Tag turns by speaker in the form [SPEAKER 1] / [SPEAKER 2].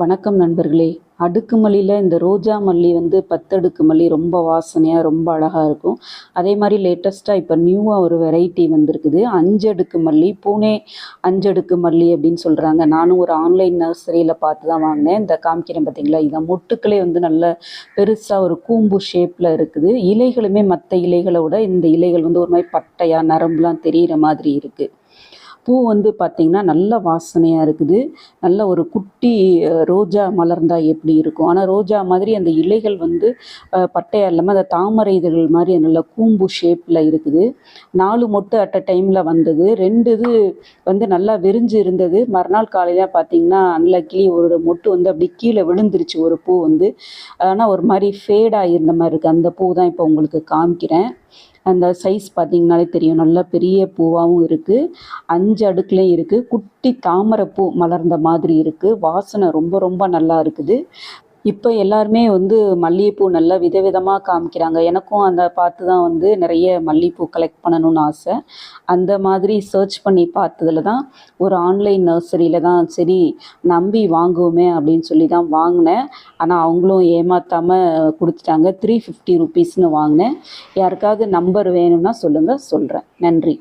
[SPEAKER 1] வணக்கம் நண்பர்களே. அடுக்குமல்லியில் இந்த ரோஜா மல்லி வந்து 10 அடுக்கு மல்லி ரொம்ப வாசனையாக ரொம்ப அழகாக இருக்கும். அதே மாதிரி லேட்டஸ்ட்டாக இப்போ நியூவாக ஒரு வெரைட்டி வந்திருக்குது. 5 அடுக்கு மல்லி, பூனே 5 அடுக்கு மல்லி அப்படின்னு சொல்கிறாங்க. நானும் ஒரு ஆன்லைன் நர்சரியில் பார்த்து தான் வாங்கினேன். இந்த காமிக்கிறேன் பார்த்தீங்களா, இதான் மொட்டுக்களே வந்து நல்ல பெருசாக ஒரு கூம்பு ஷேப்பில் இருக்குது. இலைகளுமே மற்ற இலைகளை விட இந்த இலைகள் வந்து ஒரு மாதிரி பட்டையாக நரம்புலாம் தெரிகிற மாதிரி இருக்குது. பூ வந்து பார்த்திங்கன்னா நல்ல வாசனையாக இருக்குது. நல்ல ஒரு குட்டி ரோஜா மலர்ந்தால் எப்படி இருக்கும், ஆனால் ரோஜா மாதிரி அந்த இலைகள் வந்து பட்டையாக இல்லாமல் அந்த தாமரை இதழ்கள் மாதிரி நல்ல கூம்பு ஷேப்பில் இருக்குது. 4 மொட்டு அட் அ டைமில் வந்தது. 2 இது வந்து நல்லா விரிஞ்சு இருந்தது. மறுநாள் காலையில் பார்த்திங்கன்னா அன்லக்கிலி ஒரு மொட்டு வந்து அப்படி கீழே விழுந்துருச்சு. ஒரு பூ வந்து ஆனால் ஒரு மாதிரி ஃபேடாக இருந்த மாதிரி இருக்குது. அந்த பூ தான் இப்போ உங்களுக்கு காமிக்கிறேன். அந்த சைஸ் பார்த்திங்கனாலே தெரியும், நல்ல பெரிய பூவாகவும் இருக்குது. 5 அடுக்குலையும் இருக்குது. குட்டி தாமரைப்பூ மலர்ந்த மாதிரி இருக்குது. வாசனை ரொம்ப ரொம்ப நல்லா இருக்குது. இப்போ எல்லாருமே வந்து மல்லிகைப்பூ நல்லா விதவிதமாக காமிக்கிறாங்க. எனக்கும் அந்த பார்த்து தான் வந்து நிறைய மல்லிகைப்பூ கலெக்ட் பண்ணணும்னு ஆசை. அந்த மாதிரி சர்ச் பண்ணி பார்த்ததுல தான் ஒரு ஆன்லைன் நர்சரியில் தான் சரி நம்பி வாங்குவோமே அப்படின்னு சொல்லி தான் வாங்கினேன். ஆனால் அவங்களும் ஏமாற்றாமல் கொடுத்துட்டாங்க. 350 ருபீஸ்னு வாங்கினேன். யாருக்காவது நம்பர் வேணும்னா சொல்லுங்கள், சொல்கிறேன். நன்றி.